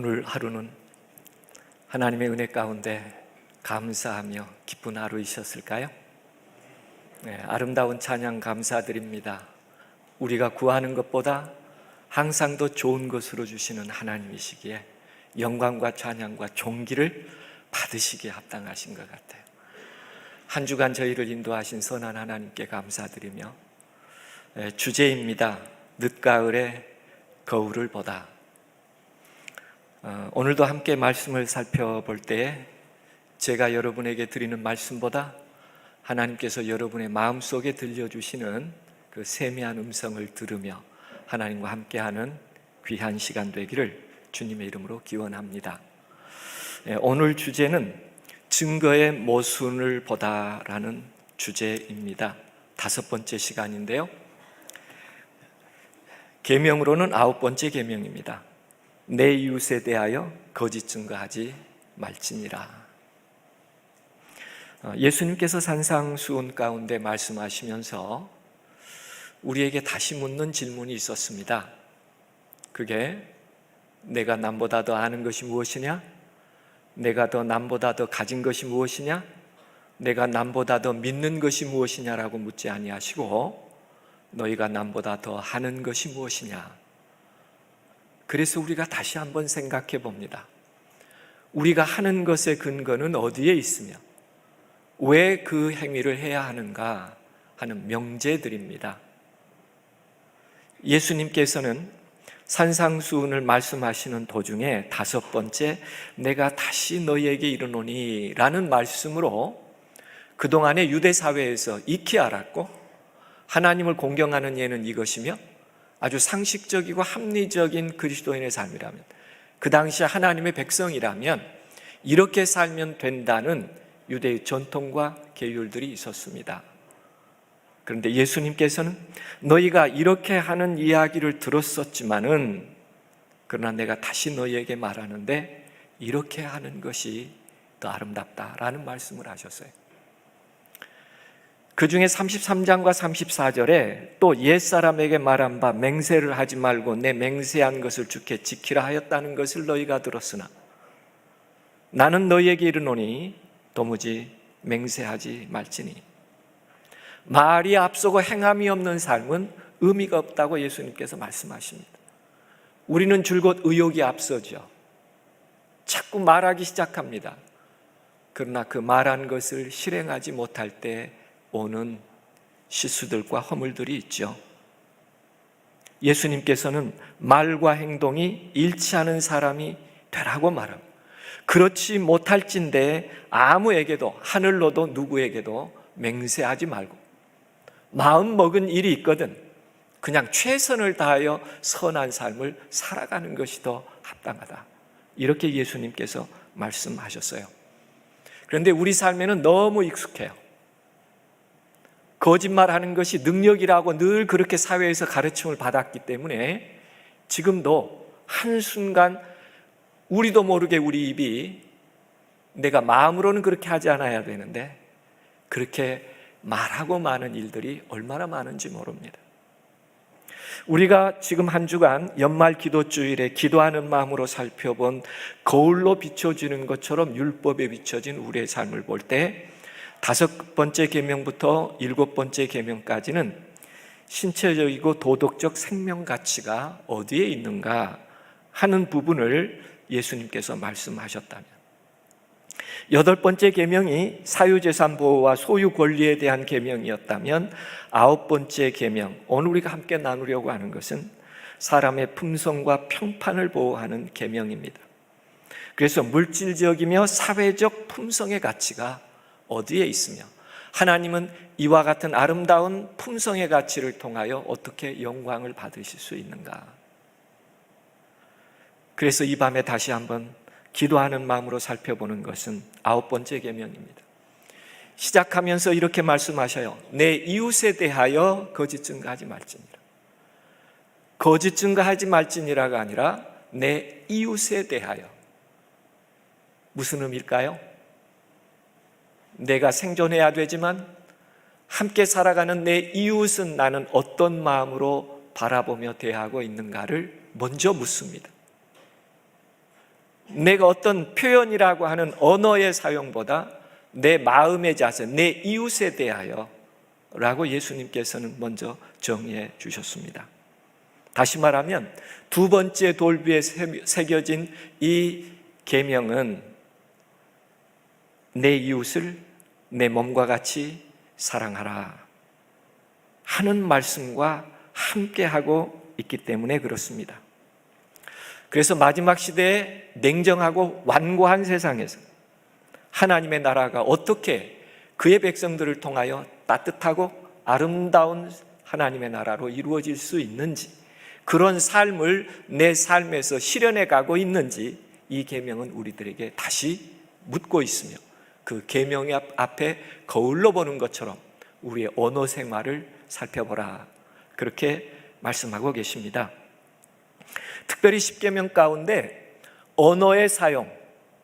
오늘 하루는 하나님의 은혜 가운데 감사하며 기쁜 하루이셨을까요? 아름다운 찬양 감사드립니다. 우리가 구하는 것보다 항상 더 좋은 것으로 주시는 하나님이시기에 영광과 찬양과 존귀를 받으시기에 합당하신 것 같아요. 한 주간 저희를 인도하신 선한 하나님께 감사드리며 주제입니다. 늦가을에 거울을 보다. 오늘도 함께 말씀을 살펴볼 때에 제가 여러분에게 드리는 말씀보다 하나님께서 여러분의 마음속에 들려주시는 그 세미한 음성을 들으며 하나님과 함께하는 귀한 시간 되기를 주님의 이름으로 기원합니다. 오늘 주제는 증거의 모순을 보다라는 주제입니다. 5번째 시간인데요, 계명으로는 9번째 계명입니다. 내 이웃에 대하여 거짓 증거하지 말지니라. 예수님께서 산상수훈 가운데 말씀하시면서 우리에게 다시 묻는 질문이 있었습니다. 그게 내가 남보다 더 아는 것이 무엇이냐? 내가 남보다 더 가진 것이 무엇이냐? 내가 남보다 더 믿는 것이 무엇이냐라고 묻지 아니하시고 너희가 남보다 더 하는 것이 무엇이냐? 그래서 우리가 다시 한번 생각해 봅니다. 우리가 하는 것의 근거는 어디에 있으며 왜 그 행위를 해야 하는가 하는 명제들입니다. 예수님께서는 산상수훈을 말씀하시는 도중에 5번째 내가 다시 너희에게 이르노니 라는 말씀으로 그동안의 유대사회에서 익히 알았고 하나님을 공경하는 예는 이것이며 아주 상식적이고 합리적인 그리스도인의 삶이라면, 그 당시 하나님의 백성이라면 이렇게 살면 된다는 유대의 전통과 계율들이 있었습니다. 그런데 예수님께서는 너희가 이렇게 하는 이야기를 들었었지만은 그러나 내가 다시 너희에게 말하는데 이렇게 하는 것이 더 아름답다라는 말씀을 하셨어요. 그 중에 33장과 34절에 또 옛사람에게 말한 바 맹세를 하지 말고 내 맹세한 것을 주께 지키라 하였다는 것을 너희가 들었으나 나는 너희에게 이르노니 도무지 맹세하지 말지니. 말이 앞서고 행함이 없는 삶은 의미가 없다고 예수님께서 말씀하십니다. 우리는 줄곧 의욕이 앞서죠. 자꾸 말하기 시작합니다. 그러나 그 말한 것을 실행하지 못할 때 오는 실수들과 허물들이 있죠. 예수님께서는 말과 행동이 일치하는 사람이 되라고 말합니다. 그렇지 못할진대 아무에게도, 하늘로도 누구에게도 맹세하지 말고 마음 먹은 일이 있거든 그냥 최선을 다하여 선한 삶을 살아가는 것이 더 합당하다, 이렇게 예수님께서 말씀하셨어요. 그런데 우리 삶에는 너무 익숙해요. 거짓말하는 것이 능력이라고 늘 그렇게 사회에서 가르침을 받았기 때문에 지금도 한순간 우리도 모르게 우리 입이 내가 마음으로는 그렇게 하지 않아야 되는데 그렇게 말하고 마는 일들이 얼마나 많은지 모릅니다. 우리가 지금 한 주간 연말 기도주일에 기도하는 마음으로 살펴본 거울로 비춰지는 것처럼 율법에 비춰진 우리의 삶을 볼 때 5번째 계명부터 7번째 계명까지는 신체적이고 도덕적 생명 가치가 어디에 있는가 하는 부분을 예수님께서 말씀하셨다면, 8번째 계명이 사유재산 보호와 소유 권리에 대한 계명이었다면 9번째 계명, 오늘 우리가 함께 나누려고 하는 것은 사람의 품성과 평판을 보호하는 계명입니다. 그래서 물질적이며 사회적 품성의 가치가 어디에 있으며 하나님은 이와 같은 아름다운 품성의 가치를 통하여 어떻게 영광을 받으실 수 있는가. 그래서 이 밤에 다시 한번 기도하는 마음으로 살펴보는 것은 9번째 계명입니다. 시작하면서 이렇게 말씀하셔요. 내 이웃에 대하여 거짓 증거하지 말지니라. 거짓 증거하지 말지니라가 아니라 내 이웃에 대하여. 무슨 의미일까요? 내가 생존해야 되지만 함께 살아가는 내 이웃은 나는 어떤 마음으로 바라보며 대하고 있는가를 먼저 묻습니다. 내가 어떤 표현이라고 하는 언어의 사용보다 내 마음의 자세, 내 이웃에 대하여 라고 예수님께서는 먼저 정의해 주셨습니다. 다시 말하면 두 번째 돌비에 새겨진 이 계명은 내 이웃을 내 몸과 같이 사랑하라 하는 말씀과 함께하고 있기 때문에 그렇습니다. 그래서 마지막 시대에 냉정하고 완고한 세상에서 하나님의 나라가 어떻게 그의 백성들을 통하여 따뜻하고 아름다운 하나님의 나라로 이루어질 수 있는지, 그런 삶을 내 삶에서 실현해 가고 있는지 이 계명은 우리들에게 다시 묻고 있으며, 그 계명의 앞에 거울로 보는 것처럼 우리의 언어 생활을 살펴보라, 그렇게 말씀하고 계십니다. 특별히 십계명 가운데 언어의 사용,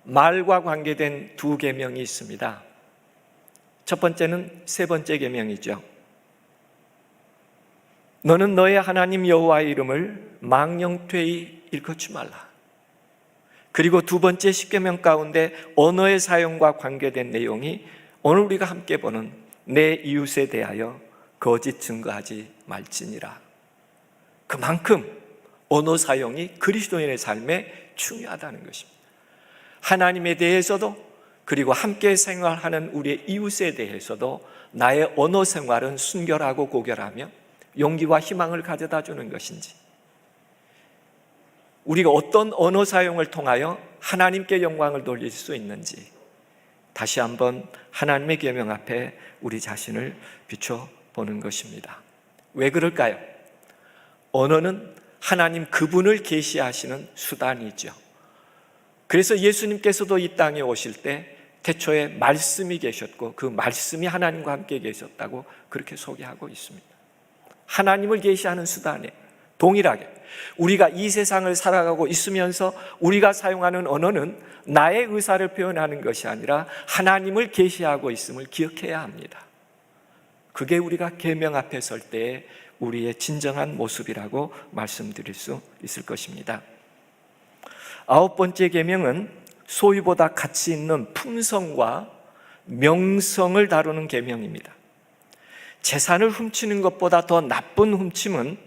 말과 관계된 두 계명이 있습니다. 첫 번째는 세 번째 계명이죠. 너는 너의 하나님 여호와의 이름을 망령되이 일컫지 말라. 그리고 두 번째 십계명 가운데 언어의 사용과 관계된 내용이 오늘 우리가 함께 보는 내 이웃에 대하여 거짓 증거하지 말지니라. 그만큼 언어 사용이 그리스도인의 삶에 중요하다는 것입니다. 하나님에 대해서도, 그리고 함께 생활하는 우리의 이웃에 대해서도 나의 언어 생활은 순결하고 고결하며 용기와 희망을 가져다 주는 것인지, 우리가 어떤 언어 사용을 통하여 하나님께 영광을 돌릴 수 있는지 다시 한번 하나님의 계명 앞에 우리 자신을 비춰보는 것입니다. 왜 그럴까요? 언어는 하나님 그분을 계시하시는 수단이죠. 그래서 예수님께서도 이 땅에 오실 때 태초에 말씀이 계셨고 그 말씀이 하나님과 함께 계셨다고 그렇게 소개하고 있습니다. 하나님을 계시하는 수단에 동일하게 우리가 이 세상을 살아가고 있으면서 우리가 사용하는 언어는 나의 의사를 표현하는 것이 아니라 하나님을 계시하고 있음을 기억해야 합니다. 그게 우리가 계명 앞에 설 때의 우리의 진정한 모습이라고 말씀드릴 수 있을 것입니다. 아홉 번째 계명은 소유보다 가치 있는 품성과 명성을 다루는 계명입니다. 재산을 훔치는 것보다 더 나쁜 훔침은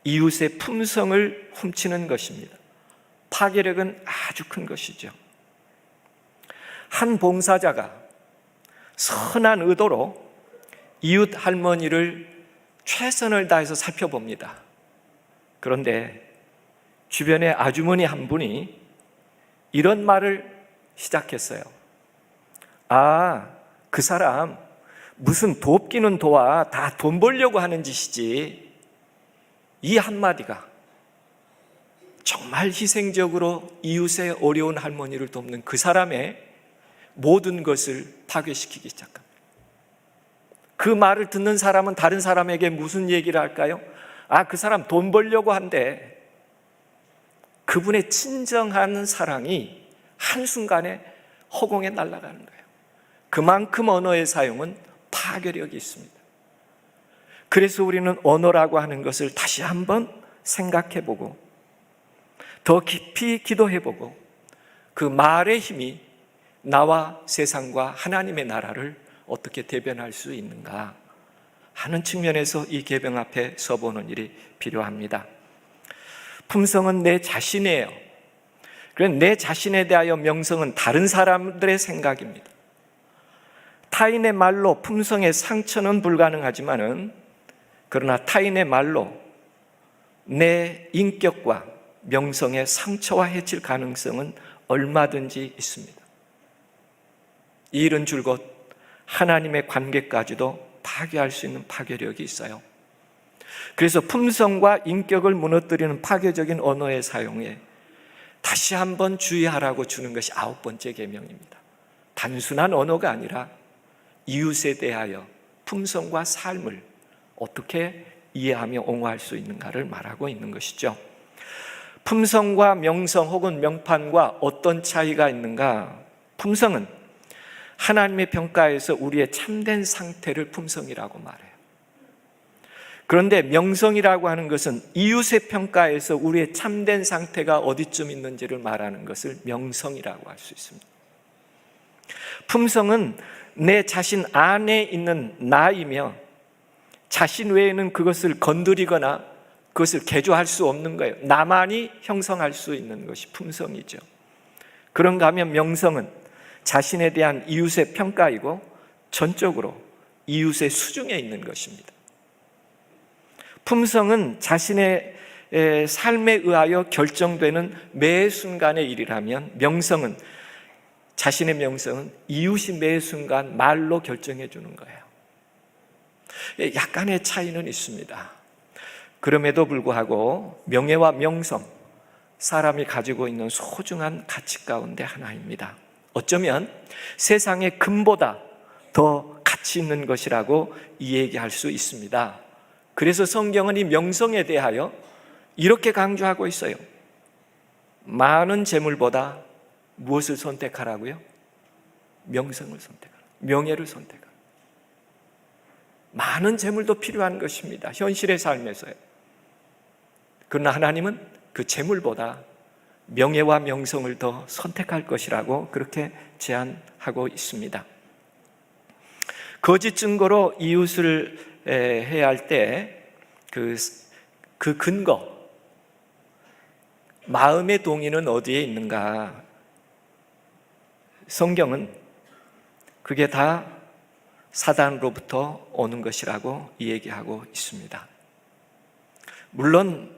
이웃의 품성을 훔치는 것입니다. 파괴력은 아주 큰 것이죠. 한 봉사자가 선한 의도로 이웃 할머니를 최선을 다해서 살펴봅니다. 그런데 주변에 아주머니 한 분이 이런 말을 시작했어요. 아, 그 사람 무슨 돕기는 도와, 다 돈 벌려고 하는 짓이지. 이 한마디가 정말 희생적으로 이웃의 어려운 할머니를 돕는 그 사람의 모든 것을 파괴시키기 시작합니다. 그 말을 듣는 사람은 다른 사람에게 무슨 얘기를 할까요? 아, 그 사람 돈 벌려고 한대. 그분의 진정한 사랑이 한순간에 허공에 날아가는 거예요. 그만큼 언어의 사용은 파괴력이 있습니다. 그래서 우리는 언어라고 하는 것을 다시 한번 생각해보고 더 깊이 기도해보고 그 말의 힘이 나와 세상과 하나님의 나라를 어떻게 대변할 수 있는가 하는 측면에서 이 계명 앞에 서보는 일이 필요합니다. 품성은 내 자신이에요. 그래서 내 자신에 대하여 명성은 다른 사람들의 생각입니다. 타인의 말로 품성의 상처는 불가능하지만은 그러나 타인의 말로 내 인격과 명성의 상처와 해칠 가능성은 얼마든지 있습니다. 이 일은 줄곧 하나님의 관계까지도 파괴할 수 있는 파괴력이 있어요. 그래서 품성과 인격을 무너뜨리는 파괴적인 언어의 사용에 다시 한번 주의하라고 주는 것이 아홉 번째 계명입니다. 단순한 언어가 아니라 이웃에 대하여 품성과 삶을 어떻게 이해하며 옹호할 수 있는가를 말하고 있는 것이죠. 품성과 명성 혹은 명판과 어떤 차이가 있는가? 품성은 하나님의 평가에서 우리의 참된 상태를 품성이라고 말해요. 그런데 명성이라고 하는 것은 이웃의 평가에서 우리의 참된 상태가 어디쯤 있는지를 말하는 것을 명성이라고 할 수 있습니다. 품성은 내 자신 안에 있는 나이며 자신 외에는 그것을 건드리거나 그것을 개조할 수 없는 거예요. 나만이 형성할 수 있는 것이 품성이죠. 그런가 하면 명성은 자신에 대한 이웃의 평가이고 전적으로 이웃의 수중에 있는 것입니다. 품성은 자신의 삶에 의하여 결정되는 매 순간의 일이라면 자신의 명성은 이웃이 매 순간 말로 결정해 주는 거예요. 약간의 차이는 있습니다. 그럼에도 불구하고 명예와 명성, 사람이 가지고 있는 소중한 가치 가운데 하나입니다. 어쩌면 세상의 금보다 더 가치 있는 것이라고 이야기할 수 있습니다. 그래서 성경은 이 명성에 대하여 이렇게 강조하고 있어요. 많은 재물보다 무엇을 선택하라고요? 명성을 선택하라. 명예를 선택하라. 많은 재물도 필요한 것입니다. 현실의 삶에서요. 그러나 하나님은 그 재물보다 명예와 명성을 더 선택할 것이라고 그렇게 제안하고 있습니다. 거짓 증거로 이웃을 해야 할 때 그 근거, 마음의 동의는 어디에 있는가? 성경은 그게 다 사단으로부터 오는 것이라고 얘기하고 있습니다. 물론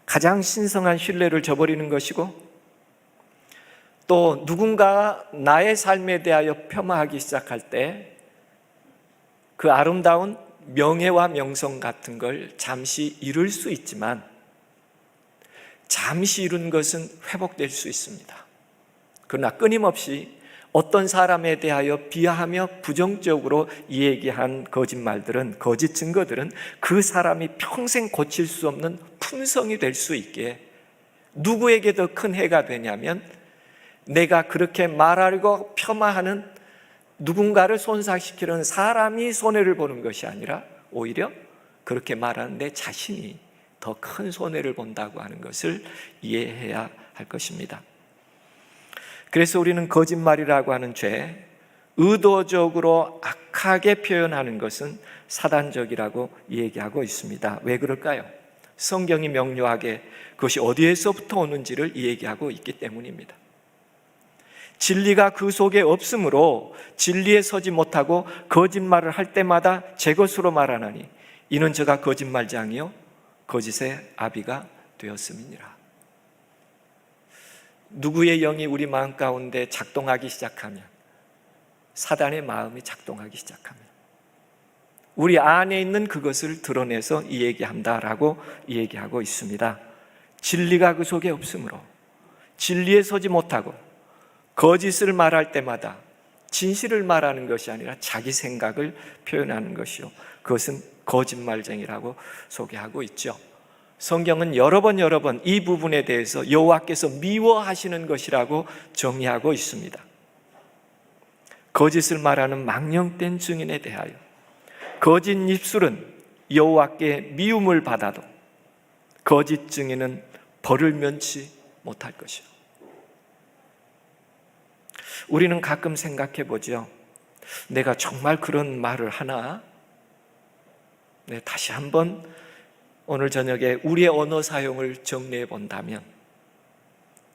가장 신성한 신뢰를 저버리는 것이고 또 누군가 나의 삶에 대하여 폄하하기 시작할 때 그 아름다운 명예와 명성 같은 걸 잠시 잃을 수 있지만 잠시 잃은 것은 회복될 수 있습니다. 그러나 끊임없이 어떤 사람에 대하여 비하하며 부정적으로 얘기한 거짓말들은, 거짓 증거들은 그 사람이 평생 고칠 수 없는 품성이 될 수 있게 누구에게 더 큰 해가 되냐면 내가 그렇게 말하려고 폄하하는 누군가를 손상시키는 사람이 손해를 보는 것이 아니라 오히려 그렇게 말하는 내 자신이 더 큰 손해를 본다고 하는 것을 이해해야 할 것입니다. 그래서 우리는 거짓말이라고 하는 죄, 의도적으로 악하게 표현하는 것은 사단적이라고 얘기하고 있습니다. 왜 그럴까요? 성경이 명료하게 그것이 어디에서부터 오는지를 얘기하고 있기 때문입니다. 진리가 그 속에 없으므로 진리에 서지 못하고 거짓말을 할 때마다 제 것으로 말하나니 이는 저가 거짓말장이요 거짓의 아비가 되었음이니라. 누구의 영이 우리 마음 가운데 작동하기 시작하면, 사단의 마음이 작동하기 시작하면 우리 안에 있는 그것을 드러내서 이 얘기한다라고 얘기하고 있습니다. 진리가 그 속에 없으므로 진리에 서지 못하고 거짓을 말할 때마다 진실을 말하는 것이 아니라 자기 생각을 표현하는 것이요, 그것은 거짓말쟁이라고 소개하고 있죠. 성경은 여러 번 이 부분에 대해서 여호와께서 미워하시는 것이라고 정의하고 있습니다. 거짓을 말하는 망령된 증인에 대하여 거짓 입술은 여호와께 미움을 받아도 거짓 증인은 벌을 면치 못할 것이요. 우리는 가끔 생각해 보죠. 내가 정말 그런 말을 하나? 네, 다시 한번 오늘 저녁에 우리의 언어 사용을 정리해 본다면,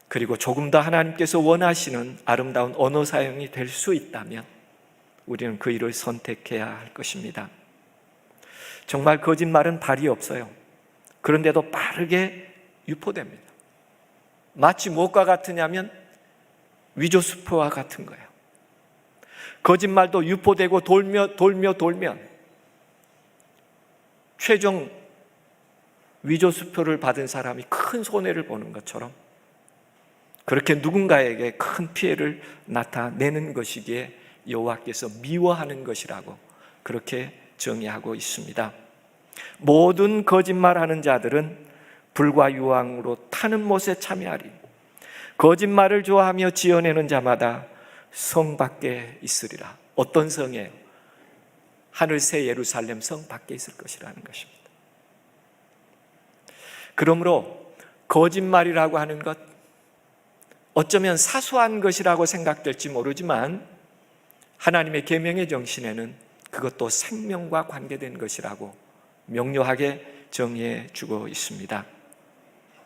그리고 조금 더 하나님께서 원하시는 아름다운 언어 사용이 될 수 있다면 우리는 그 일을 선택해야 할 것입니다. 정말 거짓말은 발이 없어요. 그런데도 빠르게 유포됩니다. 마치 무엇과 같으냐면 위조수표와 같은 거예요. 거짓말도 유포되고 돌면 최종 위조수표를 받은 사람이 큰 손해를 보는 것처럼 그렇게 누군가에게 큰 피해를 나타내는 것이기에 여호와께서 미워하는 것이라고 그렇게 정의하고 있습니다. 모든 거짓말하는 자들은 불과 유황으로 타는 못에 참여하리. 거짓말을 좋아하며 지어내는 자마다 성 밖에 있으리라. 어떤 성이에요? 하늘 새 예루살렘 성 밖에 있을 것이라는 것입니다. 그러므로 거짓말이라고 하는 것, 어쩌면 사소한 것이라고 생각될지 모르지만 하나님의 계명의 정신에는 그것도 생명과 관계된 것이라고 명료하게 정의해 주고 있습니다.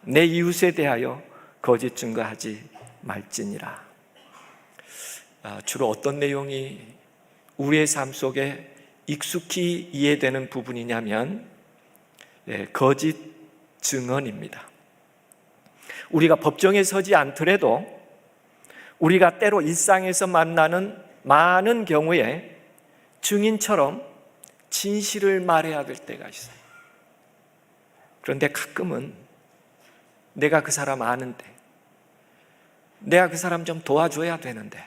내 이웃에 대하여 거짓 증거하지 말지니라. 주로 어떤 내용이 우리의 삶 속에 익숙히 이해되는 부분이냐면 거짓 증언입니다. 우리가 법정에 서지 않더라도 우리가 때로 일상에서 만나는 많은 경우에 증인처럼 진실을 말해야 될 때가 있어요. 그런데 가끔은 내가 그 사람 아는데, 내가 그 사람 좀 도와줘야 되는데,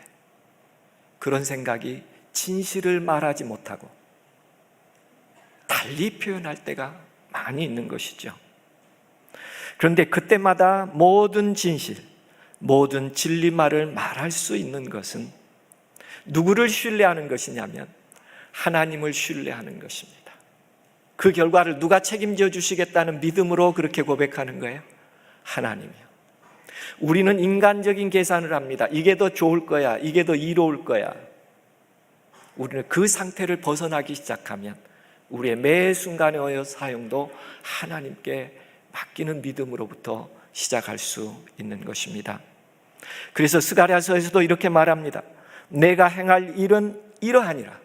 그런 생각이 진실을 말하지 못하고 달리 표현할 때가 많이 있는 것이죠. 그런데 그때마다 모든 진실, 모든 진리말을 말할 수 있는 것은 누구를 신뢰하는 것이냐면 하나님을 신뢰하는 것입니다. 그 결과를 누가 책임져 주시겠다는 믿음으로 그렇게 고백하는 거예요? 하나님이요. 우리는 인간적인 계산을 합니다. 이게 더 좋을 거야, 이게 더 이로울 거야. 우리는 그 상태를 벗어나기 시작하면 우리의 매 순간의 사용도 하나님께 맡기는 믿음으로부터 시작할 수 있는 것입니다. 그래서 스가랴서에서도 이렇게 말합니다. 내가 행할 일은 이러하니라.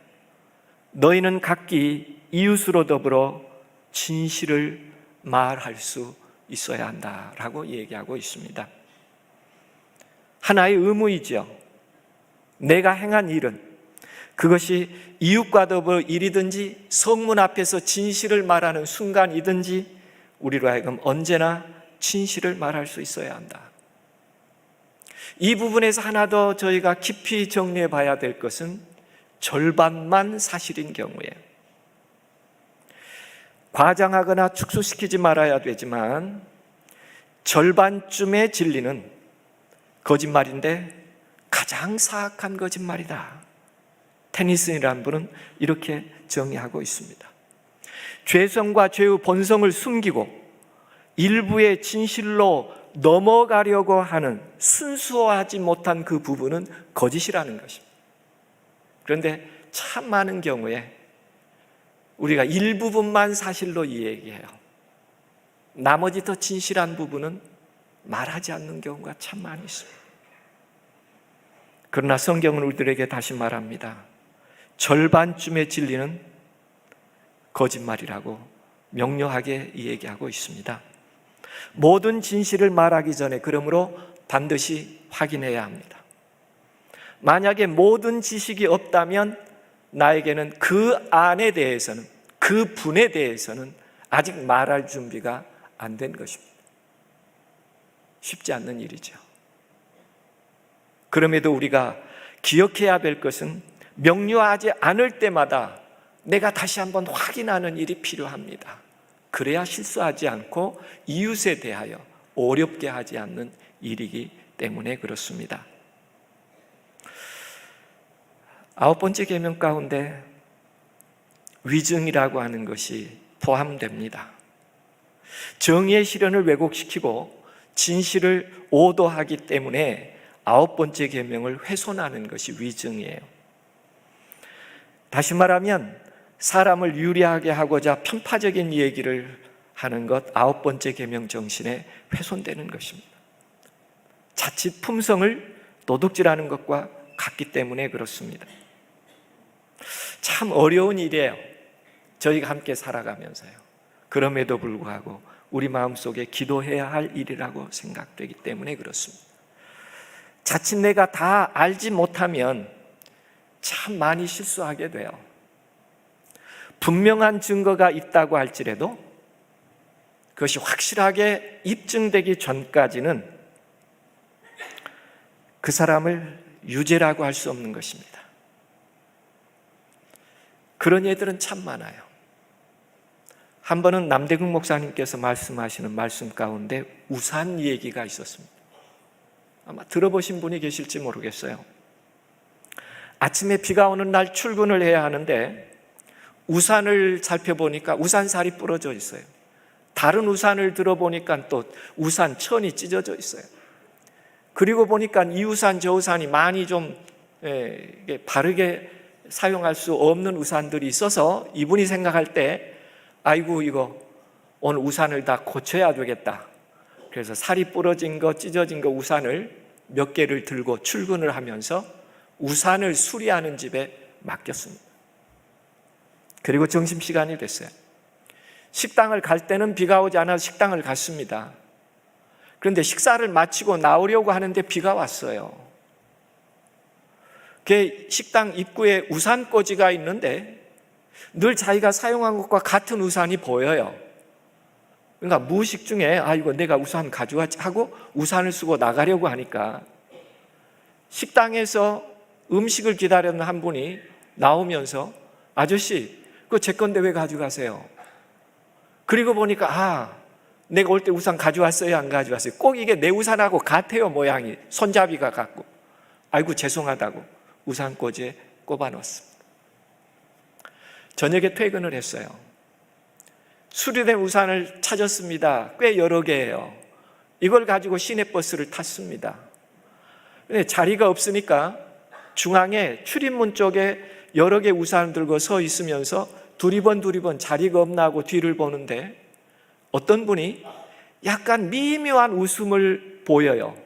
너희는 각기 이웃으로 더불어 진실을 말할 수 있어야 한다라고 얘기하고 있습니다. 하나의 의무이죠. 내가 행한 일은, 그것이 이웃과 더불어 일이든지 성문 앞에서 진실을 말하는 순간이든지 우리로 하여금 언제나 진실을 말할 수 있어야 한다. 이 부분에서 하나 더 저희가 깊이 정리해 봐야 될 것은 절반만 사실인 경우에 과장하거나 축소시키지 말아야 되지만 절반쯤의 진리는 거짓말인데 가장 사악한 거짓말이다. 테니슨이라는 분은 이렇게 정의하고 있습니다. 죄성과 죄의 본성을 숨기고 일부의 진실로 넘어가려고 하는 순수하지 못한 그 부분은 거짓이라는 것입니다. 그런데 참 많은 경우에 우리가 일부분만 사실로 얘기해요. 나머지 더 진실한 부분은 말하지 않는 경우가 참 많이 있습니다. 그러나 성경은 우리들에게 다시 말합니다. 절반쯤의 진리는 거짓말이라고 명료하게 얘기하고 있습니다. 모든 진실을 말하기 전에 그러므로 반드시 확인해야 합니다. 만약에 모든 지식이 없다면 나에게는 그 안에 대해서는, 그 분에 대해서는 아직 말할 준비가 안 된 것입니다. 쉽지 않는 일이죠. 그럼에도 우리가 기억해야 될 것은 명료하지 않을 때마다 내가 다시 한번 확인하는 일이 필요합니다. 그래야 실수하지 않고 이웃에 대하여 어렵게 하지 않는 일이기 때문에 그렇습니다. 9번째 계명 가운데 위증이라고 하는 것이 포함됩니다. 정의의 실현을 왜곡시키고 진실을 오도하기 때문에 9번째 계명을 훼손하는 것이 위증이에요. 다시 말하면 사람을 유리하게 하고자 편파적인 얘기를 하는 것, 9번째 계명 정신에 훼손되는 것입니다. 자칫 품성을 도둑질하는 것과 같기 때문에 그렇습니다. 참 어려운 일이에요. 저희가 함께 살아가면서요. 그럼에도 불구하고 우리 마음속에 기도해야 할 일이라고 생각되기 때문에 그렇습니다. 자칫 내가 다 알지 못하면 참 많이 실수하게 돼요. 분명한 증거가 있다고 할지라도 그것이 확실하게 입증되기 전까지는 그 사람을 유죄라고 할 수 없는 것입니다. 그런 예들은 참 많아요. 한 번은 남대국 목사님께서 말씀하시는 말씀 가운데 우산 얘기가 있었습니다. 아마 들어보신 분이 계실지 모르겠어요. 아침에 비가 오는 날 출근을 해야 하는데 우산을 살펴보니까 우산살이 부러져 있어요. 다른 우산을 들어보니까 또 우산 천이 찢어져 있어요. 그리고 보니까 이 우산 저 우산이 많이 좀 바르게 사용할 수 없는 우산들이 있어서 이분이 생각할 때 아이고 이거 오늘 우산을 다 고쳐야 되겠다. 그래서 살이 부러진 거 찢어진 거 우산을 몇 개를 들고 출근을 하면서 우산을 수리하는 집에 맡겼습니다. 그리고 점심시간이 됐어요. 식당을 갈 때는 비가 오지 않아서 식당을 갔습니다. 그런데 식사를 마치고 나오려고 하는데 비가 왔어요. 그 식당 입구에 우산꽂이가 있는데 늘 자기가 사용한 것과 같은 우산이 보여요. 그러니까 무의식 중에 이거 내가 우산 가져왔지 하고 우산을 쓰고 나가려고 하니까 식당에서 음식을 기다리는 한 분이 나오면서 아저씨 그거 제 건데 왜 가져가세요? 그리고 보니까 내가 올 때 우산 가져왔어요? 안 가져왔어요? 꼭 이게 내 우산하고 같아요. 모양이 손잡이가 같고. 아이고 죄송하다고 우산꽂이에 꼽아놓습니다. 저녁에 퇴근을 했어요. 수리된 우산을 찾았습니다. 꽤 여러 개예요. 이걸 가지고 시내버스를 탔습니다. 근데 자리가 없으니까 중앙에 출입문 쪽에 여러 개 우산을 들고 서 있으면서 두리번 자리가 없나 하고 뒤를 보는데 어떤 분이 약간 미묘한 웃음을 보여요.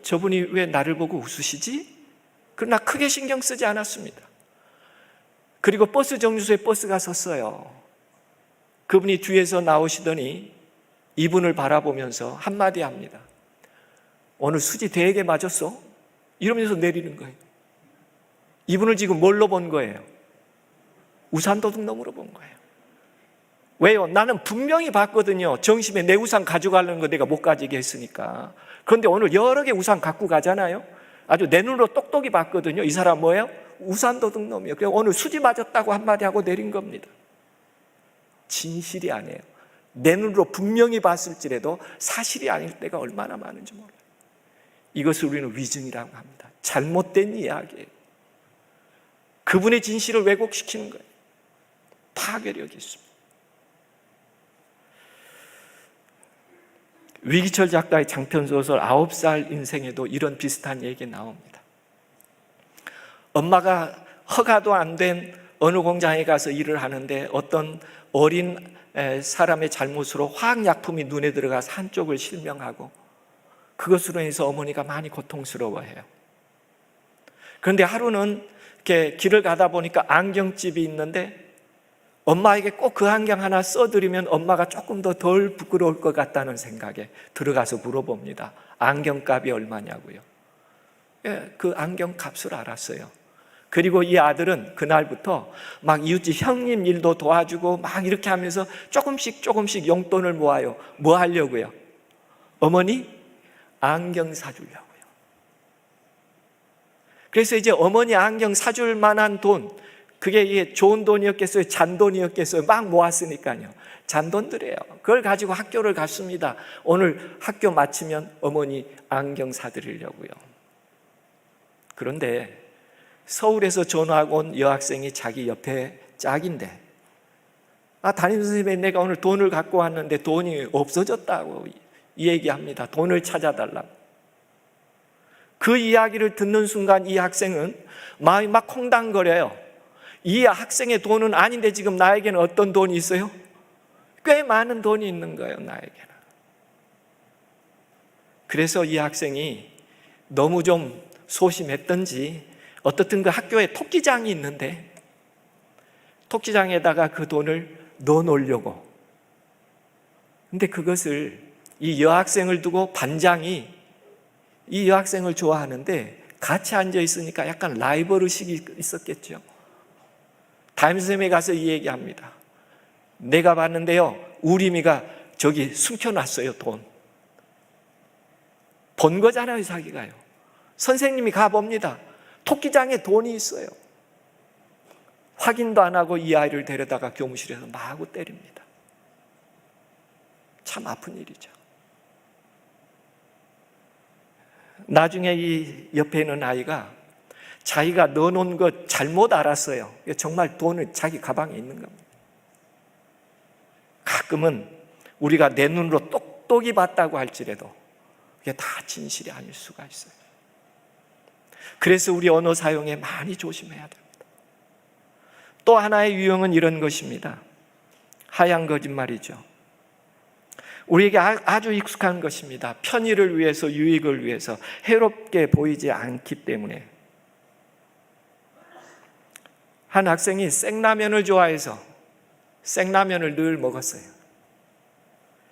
저분이 왜 나를 보고 웃으시지? 그러나 크게 신경 쓰지 않았습니다. 그리고 버스 정류소에 버스가 섰어요. 그분이 뒤에서 나오시더니 이분을 바라보면서 한마디 합니다. 오늘 수지 되게 맞았어? 이러면서 내리는 거예요. 이분을 지금 뭘로 본 거예요? 우산 도둑놈으로 본 거예요. 왜요? 나는 분명히 봤거든요. 정심에 내 우산 가져가려는 거 내가 못 가지게 했으니까. 그런데 오늘 여러 개 우산 갖고 가잖아요. 아주 내 눈으로 똑똑히 봤거든요. 이 사람 뭐예요? 우산 도둑놈이에요. 그래서 오늘 수지 맞았다고 한마디 하고 내린 겁니다. 진실이 아니에요. 내 눈으로 분명히 봤을지라도 사실이 아닐 때가 얼마나 많은지 몰라요. 이것을 우리는 위증이라고 합니다. 잘못된 이야기예요. 그분의 진실을 왜곡시키는 거예요. 파괴력이 있습니다. 위기철 작가의 장편소설 9살 인생에도 이런 비슷한 얘기 나옵니다. 엄마가 허가도 안 된 어느 공장에 가서 일을 하는데 어떤 어린 사람의 잘못으로 화학약품이 눈에 들어가서 한쪽을 실명하고 그것으로 인해서 어머니가 많이 고통스러워해요. 그런데 하루는 이렇게 길을 가다 보니까 안경집이 있는데 엄마에게 꼭 그 안경 하나 써드리면 엄마가 조금 더 덜 부끄러울 것 같다는 생각에 들어가서 물어봅니다. 안경값이 얼마냐고요. 그 안경 값을 알았어요. 그리고 이 아들은 그날부터 막 이웃집 형님 일도 도와주고 막 이렇게 하면서 조금씩 용돈을 모아요. 뭐 하려고요? 어머니 안경 사주려고요. 그래서 이제 어머니 안경 사줄 만한 돈, 그게 좋은 돈이었겠어요? 잔돈이었겠어요? 막 모았으니까요. 잔돈들이에요. 그걸 가지고 학교를 갔습니다. 오늘 학교 마치면 어머니 안경 사드리려고요. 그런데 서울에서 전화하고 온 여학생이 자기 옆에 짝인데 담임선생님이 내가 오늘 돈을 갖고 왔는데 돈이 없어졌다고 얘기합니다. 돈을 찾아달라고. 그 이야기를 듣는 순간 이 학생은 마음이 막 콩당거려요. 이 학생의 돈은 아닌데 지금 나에게는 어떤 돈이 있어요? 꽤 많은 돈이 있는 거예요, 나에게는. 그래서 이 학생이 너무 좀 소심했던지 어떻든 그 학교에 토끼장이 있는데 토끼장에다가 그 돈을 넣어놓으려고. 근데 그것을 이 여학생을 두고 반장이 이 여학생을 좋아하는데 같이 앉아 있으니까 약간 라이벌 의식이 있었겠죠. 담임선생님이 가서 이 얘기합니다. 내가 봤는데요, 우리미가 저기 숨겨놨어요, 돈. 본 거잖아요, 자기가요. 선생님이 가봅니다. 토끼장에 돈이 있어요. 확인도 안 하고 이 아이를 데려다가 교무실에서 마구 때립니다. 참 아픈 일이죠. 나중에 이 옆에 있는 아이가 자기가 넣어놓은 것 잘못 알았어요. 정말 돈은 자기 가방에 있는 겁니다. 가끔은 우리가 내 눈으로 똑똑히 봤다고 할지라도 그게 다 진실이 아닐 수가 있어요. 그래서 우리 언어 사용에 많이 조심해야 됩니다. 또 하나의 유형은 이런 것입니다. 하얀 거짓말이죠. 우리에게 아주 익숙한 것입니다. 편의를 위해서, 유익을 위해서, 해롭게 보이지 않기 때문에. 한 학생이 생라면을 좋아해서 생라면을 늘 먹었어요.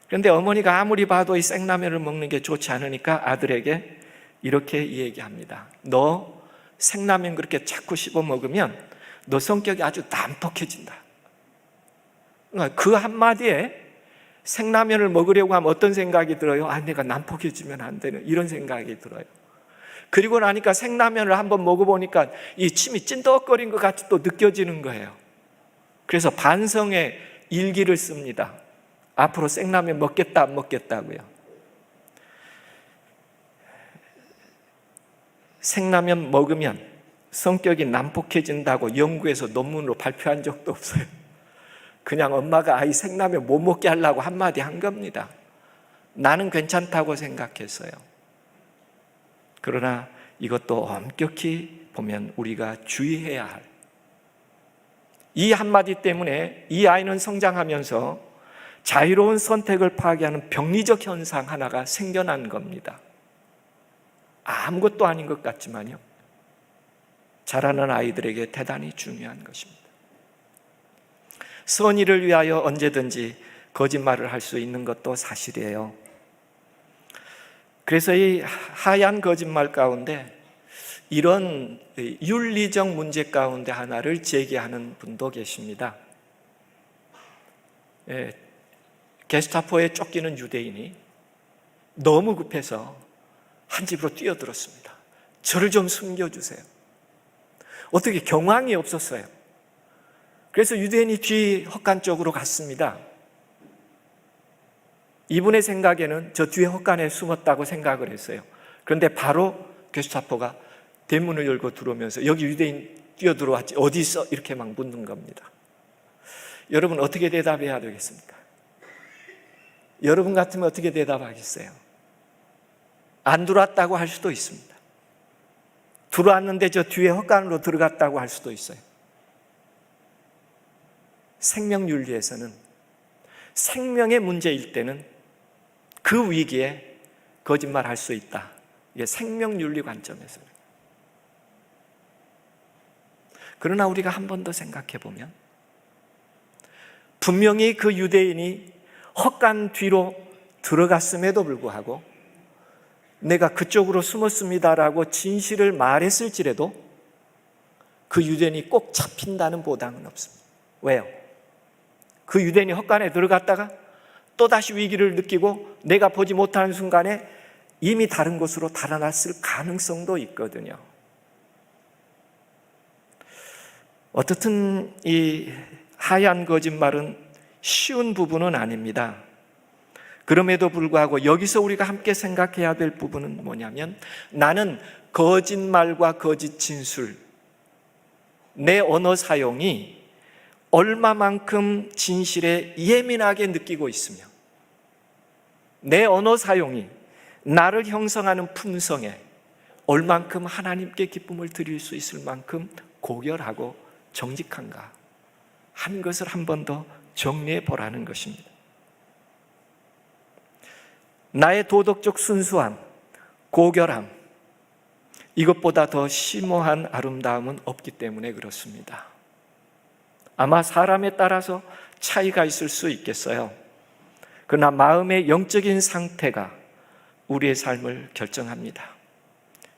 그런데 어머니가 아무리 봐도 이 생라면을 먹는 게 좋지 않으니까 아들에게 이렇게 얘기합니다. 너 생라면 그렇게 자꾸 씹어 먹으면 너 성격이 아주 난폭해진다. 그 한마디에 생라면을 먹으려고 하면 어떤 생각이 들어요? 내가 난폭해지면 안 되는, 이런 생각이 들어요. 그리고 나니까 생라면을 한번 먹어보니까 이 침이 찐덕거린 것 같이 또 느껴지는 거예요. 그래서 반성의 일기를 씁니다. 앞으로 생라면 먹겠다, 안 먹겠다고요. 생라면 먹으면 성격이 난폭해진다고 연구에서 논문으로 발표한 적도 없어요. 그냥 엄마가 아이 생라면 못 먹게 하려고 한마디 한 겁니다. 나는 괜찮다고 생각했어요. 그러나 이것도 엄격히 보면 우리가 주의해야 할, 이 한마디 때문에 이 아이는 성장하면서 자유로운 선택을 파괴하는 병리적 현상 하나가 생겨난 겁니다. 아무것도 아닌 것 같지만요, 자라는 아이들에게 대단히 중요한 것입니다. 선의를 위하여 언제든지 거짓말을 할 수 있는 것도 사실이에요. 그래서 이 하얀 거짓말 가운데 이런 윤리적 문제 가운데 하나를 제기하는 분도 계십니다. 게스타포에 쫓기는 유대인이 너무 급해서 한 집으로 뛰어들었습니다. 저를 좀 숨겨주세요. 어떻게 경황이 없었어요. 그래서 유대인이 뒤 헛간 쪽으로 갔습니다. 이분의 생각에는 저 뒤에 헛간에 숨었다고 생각을 했어요. 그런데 바로 게스타포가 대문을 열고 들어오면서 여기 유대인 뛰어들어왔지, 어디 있어? 이렇게 막 묻는 겁니다. 여러분 어떻게 대답해야 되겠습니까? 여러분 같으면 어떻게 대답하겠어요? 안 들어왔다고 할 수도 있습니다. 들어왔는데 저 뒤에 헛간으로 들어갔다고 할 수도 있어요. 생명윤리에서는 생명의 문제일 때는 그 위기에 거짓말할 수 있다. 이게 생명윤리 관점에서는. 그러나 우리가 한 번 더 생각해 보면 분명히 그 유대인이 헛간 뒤로 들어갔음에도 불구하고 내가 그쪽으로 숨었습니다라고 진실을 말했을지라도 그 유대인이 꼭 잡힌다는 보장은 없습니다. 왜요? 그 유대인이 헛간에 들어갔다가 또다시 위기를 느끼고 내가 보지 못하는 순간에 이미 다른 곳으로 달아났을 가능성도 있거든요. 어떻든 이 하얀 거짓말은 쉬운 부분은 아닙니다. 그럼에도 불구하고 여기서 우리가 함께 생각해야 될 부분은 뭐냐면, 나는 거짓말과 거짓 진술, 내 언어 사용이 얼마만큼 진실에 예민하게 느끼고 있으며 내 언어 사용이 나를 형성하는 품성에 얼만큼 하나님께 기쁨을 드릴 수 있을 만큼 고결하고 정직한가 하는 것을 한 번 더 정리해 보라는 것입니다. 나의 도덕적 순수함, 고결함, 이것보다 더 심오한 아름다움은 없기 때문에 그렇습니다. 아마 사람에 따라서 차이가 있을 수 있겠어요. 그러나 마음의 영적인 상태가 우리의 삶을 결정합니다.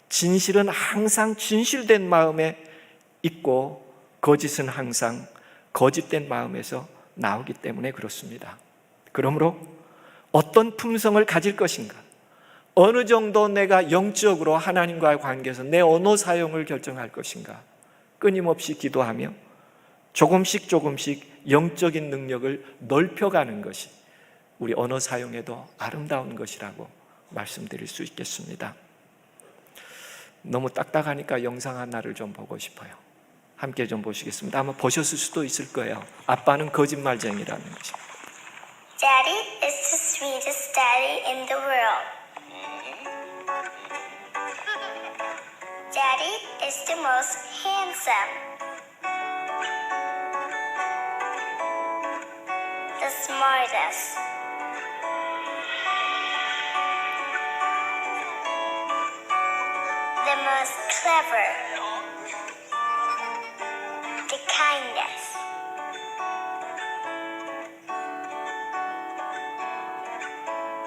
진실은 항상 진실된 마음에 있고 거짓은 항상 거짓된 마음에서 나오기 때문에 그렇습니다. 그러므로 어떤 품성을 가질 것인가, 어느 정도 내가 영적으로 하나님과의 관계에서 내 언어 사용을 결정할 것인가, 끊임없이 기도하며 조금씩 영적인 능력을 넓혀가는 것이 우리 언어 사용에도 아름다운 것이라고 말씀드릴 수 있겠습니다. 너무 딱딱하니까 영상 하나를 좀 보고 싶어요. 함께 좀 보시겠습니다. 아마 보셨을 수도 있을 거예요. 아빠는 거짓말쟁이라는 것입니다. Daddy is the sweetest daddy in the world. Daddy is the most handsome, the smartest, the most clever, the kindest.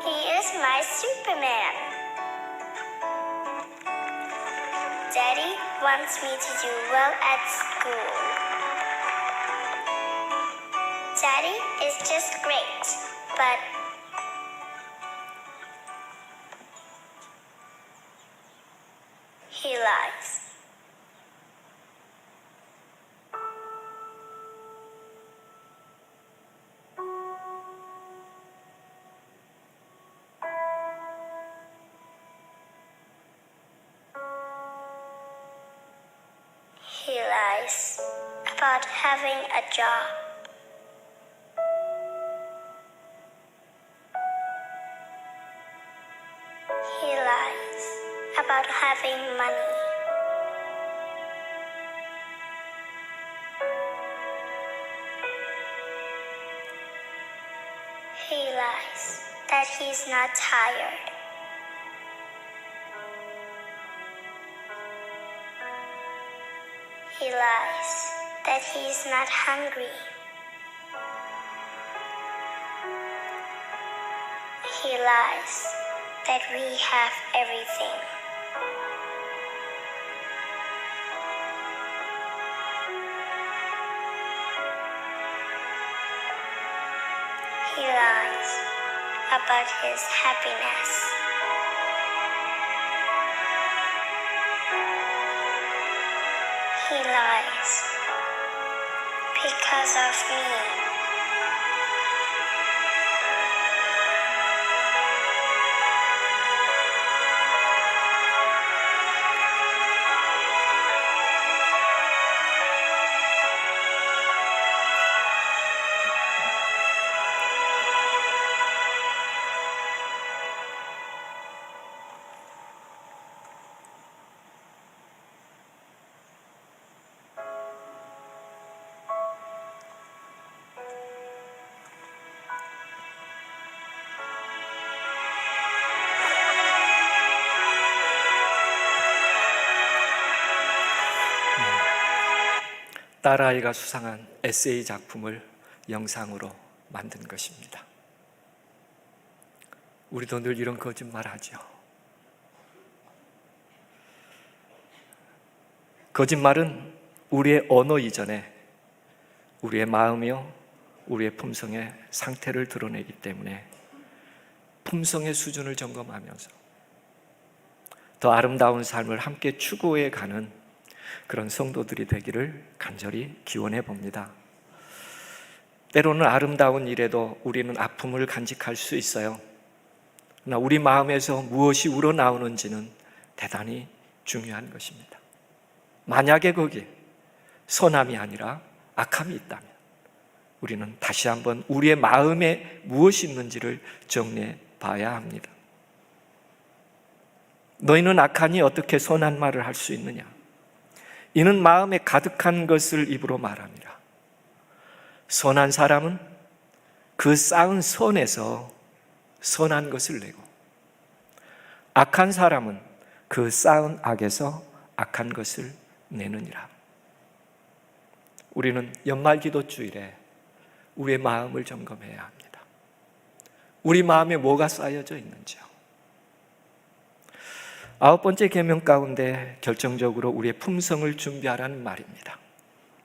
He is my Superman. Daddy wants me to do well at school. Daddy is just great, but he lies. He lies about having a job. He lies about having money. He lies that he's not tired. He lies that he's not hungry. He lies that we have everything. He lies about his happiness. He lies because of me. 딸아이가 수상한 에세이 작품을 영상으로 만든 것입니다. 우리도 늘 이런 거짓말 하죠. 거짓말은 우리의 언어 이전에 우리의 마음이요, 우리의 품성의 상태를 드러내기 때문에 품성의 수준을 점검하면서 더 아름다운 삶을 함께 추구해 가는 그런 성도들이 되기를 간절히 기원해 봅니다. 때로는 아름다운 일에도 우리는 아픔을 간직할 수 있어요. 그러나 우리 마음에서 무엇이 우러나오는지는 대단히 중요한 것입니다. 만약에 거기에 선함이 아니라 악함이 있다면 우리는 다시 한번 우리의 마음에 무엇이 있는지를 정리해 봐야 합니다. 너희는 악하니 어떻게 선한 말을 할 수 있느냐? 이는 마음에 가득한 것을 입으로 말합니다. 선한 사람은 그 쌓은 선에서 선한 것을 내고, 악한 사람은 그 쌓은 악에서 악한 것을 내느니라. 우리는 연말 기도주일에 우리의 마음을 점검해야 합니다. 우리 마음에 뭐가 쌓여져 있는지요. 9번째 계명 가운데 결정적으로 우리의 품성을 준비하라는 말입니다.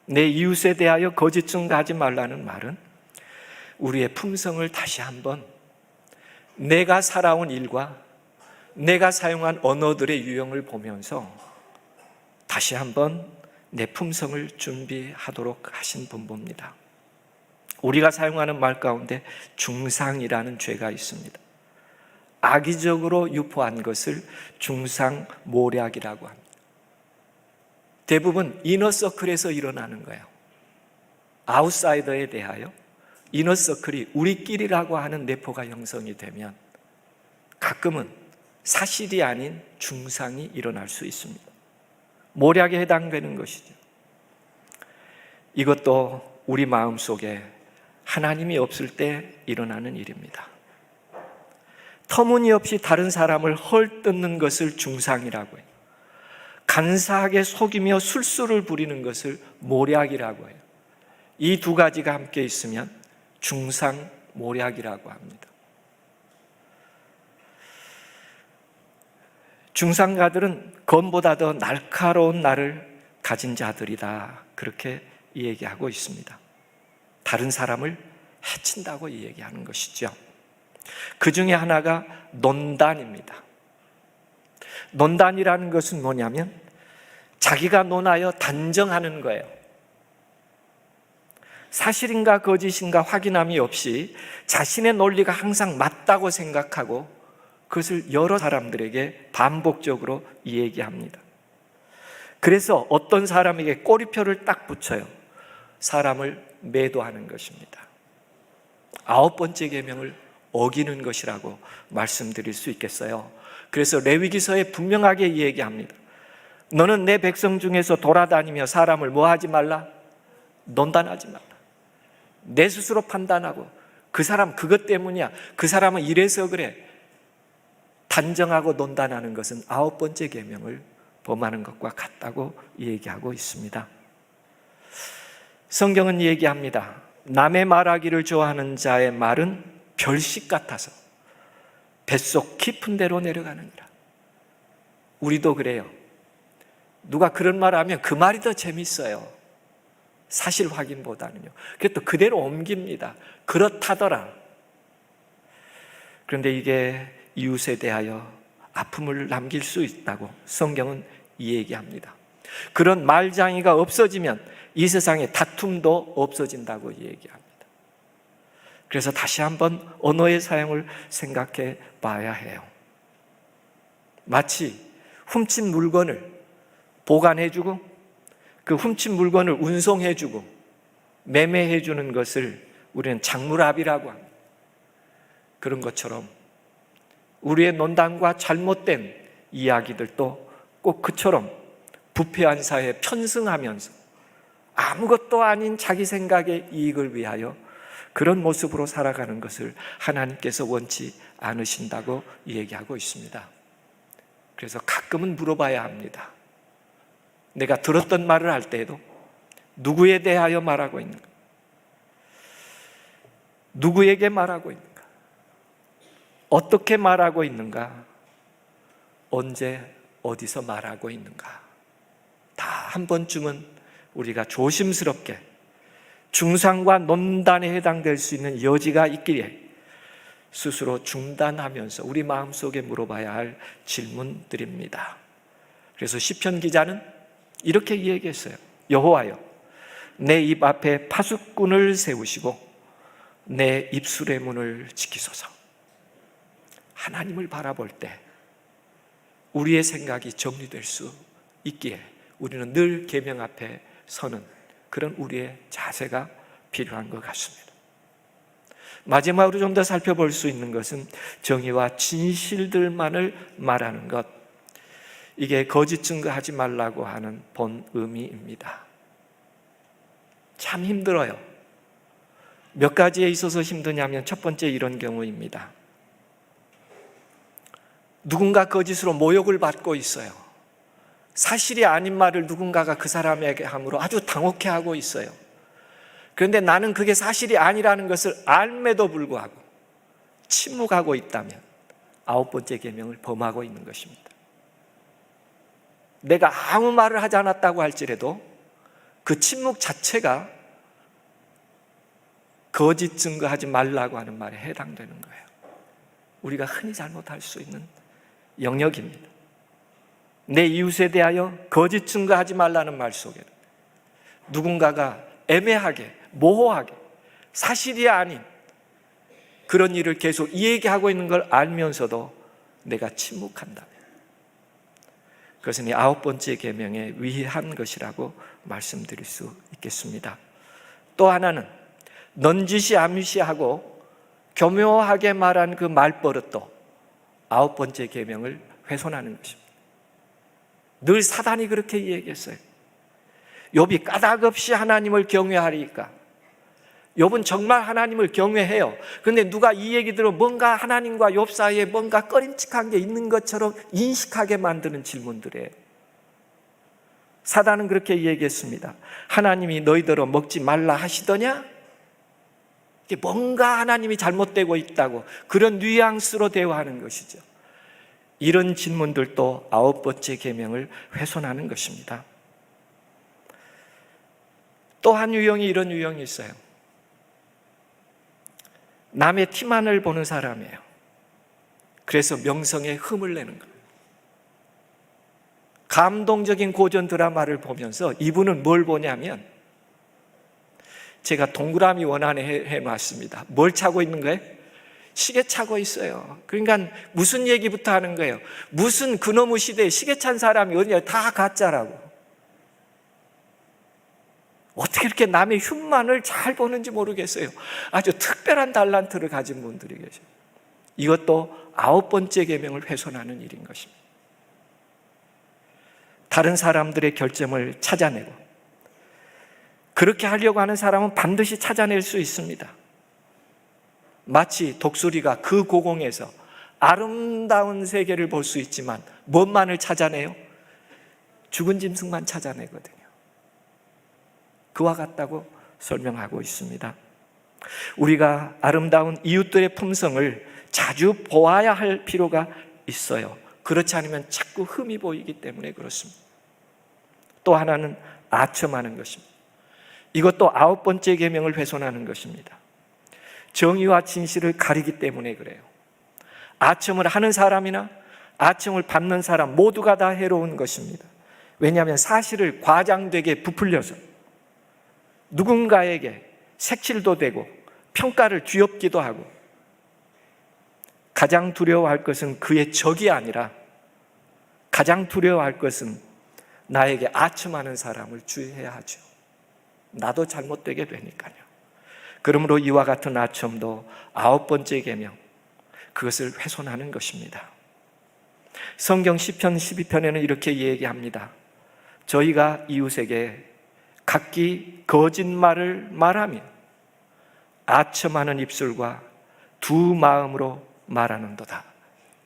내 이웃에 대하여 거짓 증거하지 말라는 말은 우리의 품성을 다시 한번 내가 살아온 일과 내가 사용한 언어들의 유형을 보면서 다시 한번 내 품성을 준비하도록 하신 분입니다. 우리가 사용하는 말 가운데 중상이라는 죄가 있습니다. 악의적으로 유포한 것을 중상모략이라고 합니다. 대부분 이너서클에서 일어나는 거예요. 아웃사이더에 대하여 이너서클이 우리끼리라고 하는 내포가 형성이 되면 가끔은 사실이 아닌 중상이 일어날 수 있습니다. 모략에 해당되는 것이죠. 이것도 우리 마음속에 하나님이 없을 때 일어나는 일입니다. 터무니없이 다른 사람을 헐뜯는 것을 중상이라고 해요. 간사하게 속이며 술수를 부리는 것을 모략이라고 해요. 이 두 가지가 함께 있으면 중상 모략이라고 합니다. 중상가들은 검보다 더 날카로운 날을 가진 자들이다, 그렇게 얘기하고 있습니다. 다른 사람을 해친다고 얘기하는 것이죠. 그 중에 하나가 논단입니다. 논단이라는 것은 뭐냐면 자기가 논하여 단정하는 거예요. 사실인가 거짓인가 확인함이 없이 자신의 논리가 항상 맞다고 생각하고 그것을 여러 사람들에게 반복적으로 얘기합니다. 그래서 어떤 사람에게 꼬리표를 딱 붙여요. 사람을 매도하는 것입니다. 9번째 계명을 어기는 것이라고 말씀드릴 수 있겠어요. 그래서 레위기서에 분명하게 얘기합니다. 너는 내 백성 중에서 돌아다니며 사람을 뭐 하지 말라? 논단하지 말라. 내 스스로 판단하고 그 사람 그것 때문이야, 그 사람은 이래서 그래, 단정하고 논단하는 것은 9번째 계명을 범하는 것과 같다고 얘기하고 있습니다. 성경은 얘기합니다. 남의 말하기를 좋아하는 자의 말은 별식 같아서 뱃속 깊은 데로 내려가느니라. 우리도 그래요. 누가 그런 말 하면 그 말이 더 재밌어요. 사실 확인보다는요. 그래서 또 그대로 옮깁니다. 그렇다더라. 그런데 이게 이웃에 대하여 아픔을 남길 수 있다고 성경은 얘기합니다. 그런 말장애가 없어지면 이 세상에 다툼도 없어진다고 얘기합니다. 그래서 다시 한번 언어의 사용을 생각해 봐야 해요. 마치 훔친 물건을 보관해주고 그 훔친 물건을 운송해주고 매매해주는 것을 우리는 장물압이라고 합니다. 그런 것처럼 우리의 논단과 잘못된 이야기들도 꼭 그처럼 부패한 사회에 편승하면서 아무것도 아닌 자기 생각의 이익을 위하여 그런 모습으로 살아가는 것을 하나님께서 원치 않으신다고 얘기하고 있습니다. 그래서 가끔은 물어봐야 합니다. 내가 들었던 말을 할 때에도 누구에 대하여 말하고 있는가? 누구에게 말하고 있는가? 어떻게 말하고 있는가? 언제 어디서 말하고 있는가? 다 한 번쯤은 우리가 조심스럽게 중상과 논단에 해당될 수 있는 여지가 있기에 스스로 중단하면서 우리 마음속에 물어봐야 할 질문들입니다. 그래서 시편 기자는 이렇게 얘기했어요. 여호와여, 내 입 앞에 파수꾼을 세우시고 내 입술의 문을 지키소서. 하나님을 바라볼 때 우리의 생각이 정리될 수 있기에 우리는 늘 계명 앞에 서는 그런 우리의 자세가 필요한 것 같습니다. 마지막으로 좀 더 살펴볼 수 있는 것은 정의와 진실들만을 말하는 것, 이게 거짓 증거하지 말라고 하는 본 의미입니다. 참 힘들어요. 몇 가지에 있어서 힘드냐면 첫 번째 이런 경우입니다. 누군가 거짓으로 모욕을 받고 있어요. 사실이 아닌 말을 누군가가 그 사람에게 함으로 아주 당혹해하고 있어요. 그런데 나는 그게 사실이 아니라는 것을 알매도 불구하고 침묵하고 있다면 9번째 계명을 범하고 있는 것입니다. 내가 아무 말을 하지 않았다고 할지라도 그 침묵 자체가 거짓 증거하지 말라고 하는 말에 해당되는 거예요. 우리가 흔히 잘못할 수 있는 영역입니다. 내 이웃에 대하여 거짓 증거하지 말라는 말 속에는 누군가가 애매하게, 모호하게 사실이 아닌 그런 일을 계속 얘기하고 있는 걸 알면서도 내가 침묵한다면 그것은 이 9번째 계명에 위한 것이라고 말씀드릴 수 있겠습니다. 또 하나는 넌지시하고 교묘하게 말한 그 말버릇도 9번째 계명을 훼손하는 것입니다. 늘 사단이 그렇게 얘기했어요. 욥이 까닭없이 하나님을 경외하리까. 욥은 정말 하나님을 경외해요. 그런데 누가 이 얘기 들으면 뭔가 하나님과 욥 사이에 뭔가 꺼림칙한 게 있는 것처럼 인식하게 만드는 질문들이에요. 사단은 그렇게 얘기했습니다. 하나님이 너희들은 먹지 말라 하시더냐? 이게 뭔가 하나님이 잘못되고 있다고 그런 뉘앙스로 대화하는 것이죠. 이런 질문들도 9번째 계명을 훼손하는 것입니다. 또 한 유형이 이런 유형이 있어요. 남의 티만을 보는 사람이에요. 그래서 명성에 흠을 내는 거예요. 감동적인 고전 드라마를 보면서 이분은 뭘 보냐면, 제가 동그라미 원안에 해놨습니다. 뭘 차고 있는 거예요? 시계 차고 있어요. 그러니까 무슨 얘기부터 하는 거예요? 무슨 그놈의 시대에 시계 찬 사람이 어디냐? 다 가짜라고. 어떻게 이렇게 남의 흉만을 잘 보는지 모르겠어요. 아주 특별한 달란트를 가진 분들이 계셔요. 이것도 9번째 계명을 훼손하는 일인 것입니다. 다른 사람들의 결점을 찾아내고, 그렇게 하려고 하는 사람은 반드시 찾아낼 수 있습니다. 마치 독수리가 그 고공에서 아름다운 세계를 볼 수 있지만 뭔만을 찾아내요? 죽은 짐승만 찾아내거든요. 그와 같다고 설명하고 있습니다. 우리가 아름다운 이웃들의 품성을 자주 보아야 할 필요가 있어요. 그렇지 않으면 자꾸 흠이 보이기 때문에 그렇습니다. 또 하나는 아첨하는 것입니다. 이것도 9번째 계명을 훼손하는 것입니다. 정의와 진실을 가리기 때문에 그래요. 아첨을 하는 사람이나 아첨을 받는 사람 모두가 다 해로운 것입니다. 왜냐하면 사실을 과장되게 부풀려서 누군가에게 색칠도 되고 평가를 뒤엎기도 하고, 가장 두려워할 것은 그의 적이 아니라 가장 두려워할 것은 나에게 아첨하는 사람을 주의해야 하죠. 나도 잘못되게 되니까요. 그러므로 이와 같은 아첨도 9번째 계명, 그것을 훼손하는 것입니다. 성경 시편 12편에는 이렇게 얘기합니다. 저희가 이웃에게 각기 거짓말을 말하며 아첨하는 입술과 두 마음으로 말하는도다.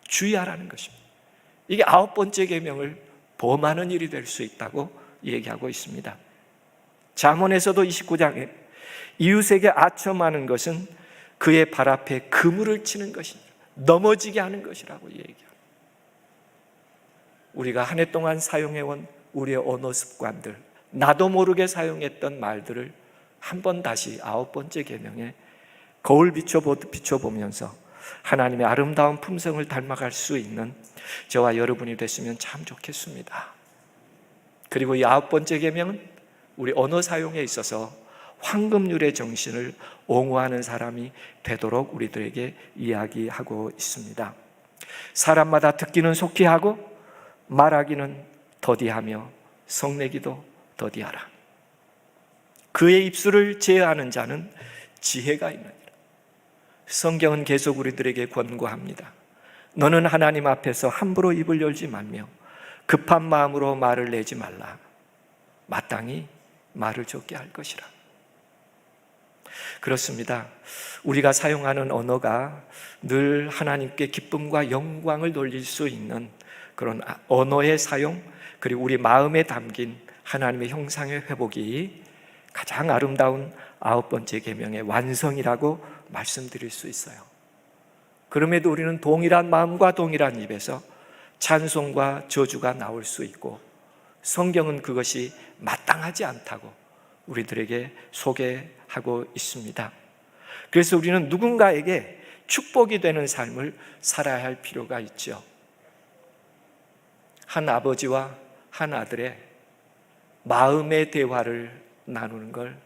주의하라는 것입니다. 이게 9번째 계명을 범하는 일이 될 수 있다고 얘기하고 있습니다. 잠언에서도 29장에 이웃에게 아첨하는 것은 그의 발 앞에 그물을 치는 것이니라, 넘어지게 하는 것이라고 얘기합니다. 우리가 한 해 동안 사용해온 우리의 언어 습관들, 나도 모르게 사용했던 말들을 한번 다시 9번째 계명에 거울 비춰보면서 하나님의 아름다운 품성을 닮아갈 수 있는 저와 여러분이 됐으면 참 좋겠습니다. 그리고 이 9번째 계명은 우리 언어 사용에 있어서 황금률의 정신을 옹호하는 사람이 되도록 우리들에게 이야기하고 있습니다. 사람마다 듣기는 속히 하고 말하기는 더디하며 성내기도 더디하라. 그의 입술을 제어하는 자는 지혜가 있느니라. 성경은 계속 우리들에게 권고합니다. 너는 하나님 앞에서 함부로 입을 열지 말며 급한 마음으로 말을 내지 말라. 마땅히 말을 적게 할 것이라. 그렇습니다. 우리가 사용하는 언어가 늘 하나님께 기쁨과 영광을 돌릴 수 있는 그런 언어의 사용, 그리고 우리 마음에 담긴 하나님의 형상의 회복이 가장 아름다운 9번째 계명의 완성이라고 말씀드릴 수 있어요. 그럼에도 우리는 동일한 마음과 동일한 입에서 찬송과 저주가 나올 수 있고, 성경은 그것이 마땅하지 않다고 우리들에게 소개하고 있습니다. 그래서 우리는 누군가에게 축복이 되는 삶을 살아야 할 필요가 있죠. 한 아버지와 한 아들의 마음의 대화를 나누는 걸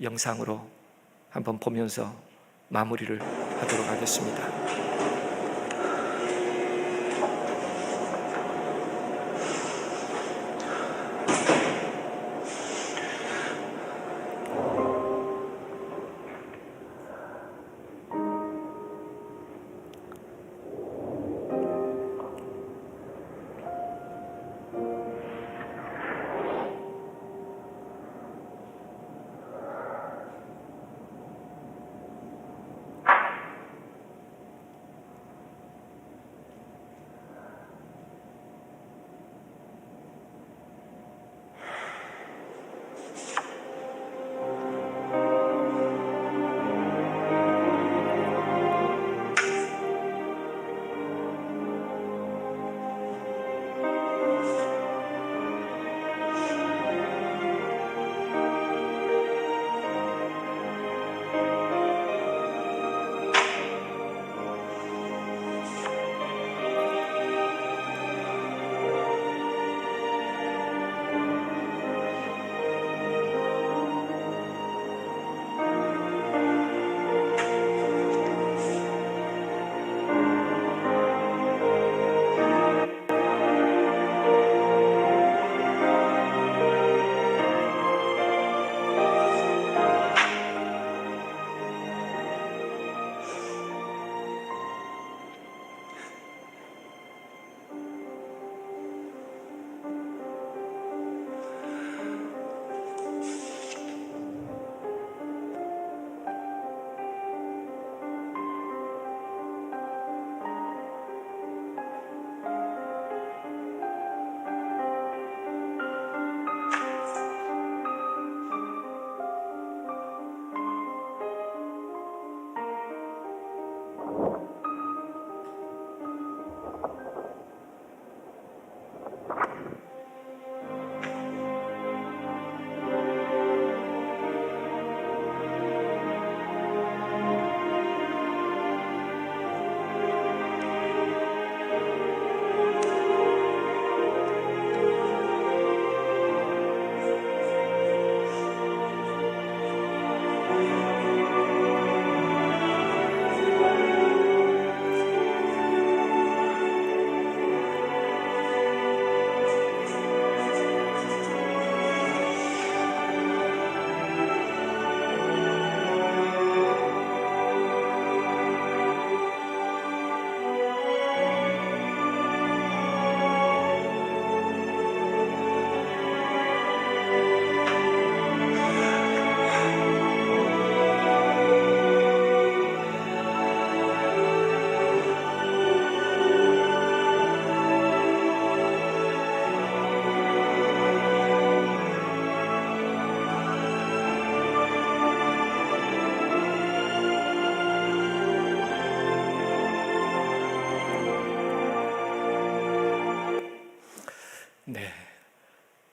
영상으로 한번 보면서 마무리를 하도록 하겠습니다.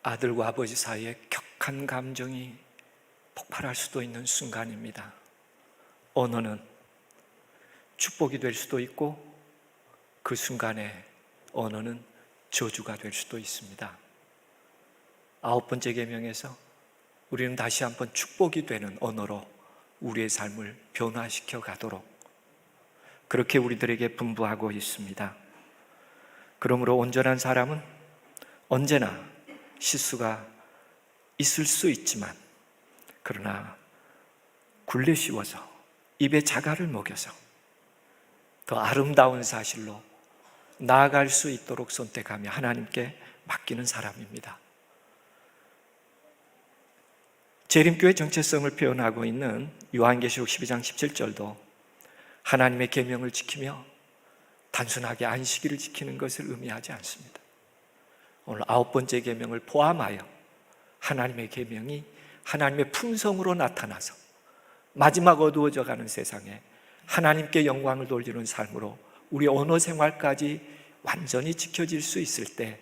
아들과 아버지 사이에 격한 감정이 폭발할 수도 있는 순간입니다. 언어는 축복이 될 수도 있고 그 순간에 언어는 저주가 될 수도 있습니다. 9번째 계명에서 우리는 다시 한번 축복이 되는 언어로 우리의 삶을 변화시켜 가도록 그렇게 우리들에게 분부하고 있습니다. 그러므로 온전한 사람은 언제나 실수가 있을 수 있지만 그러나 굴레 씌워서 입에 자갈을 먹여서 더 아름다운 사실로 나아갈 수 있도록 선택하며 하나님께 맡기는 사람입니다. 재림교의 정체성을 표현하고 있는 요한계시록 12장 17절도 하나님의 계명을 지키며 단순하게 안식일을 지키는 것을 의미하지 않습니다. 오늘 9번째 계명을 포함하여 하나님의 계명이 하나님의 품성으로 나타나서 마지막 어두워져 가는 세상에 하나님께 영광을 돌리는 삶으로 우리 언어 생활까지 완전히 지켜질 수 있을 때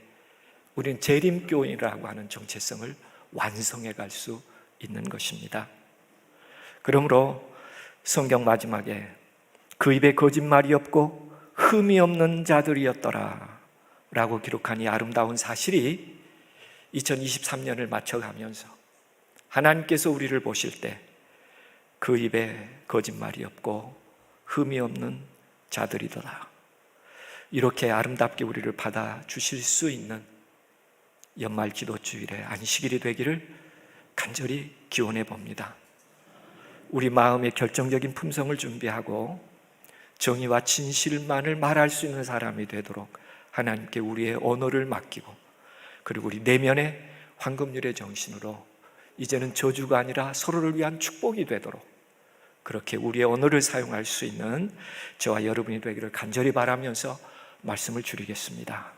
우리는 재림교인이라고 하는 정체성을 완성해 갈 수 있는 것입니다. 그러므로 성경 마지막에 그 입에 거짓말이 없고 흠이 없는 자들이었더라 라고 기록한 이 아름다운 사실이 2023년을 맞춰가면서 하나님께서 우리를 보실 때 그 입에 거짓말이 없고 흠이 없는 자들이더라 이렇게 아름답게 우리를 받아주실 수 있는 연말 기도주일의 안식일이 되기를 간절히 기원해 봅니다. 우리 마음의 결정적인 품성을 준비하고 정의와 진실만을 말할 수 있는 사람이 되도록 하나님께 우리의 언어를 맡기고 그리고 우리 내면의 황금률의 정신으로 이제는 저주가 아니라 서로를 위한 축복이 되도록 그렇게 우리의 언어를 사용할 수 있는 저와 여러분이 되기를 간절히 바라면서 말씀을 줄이겠습니다.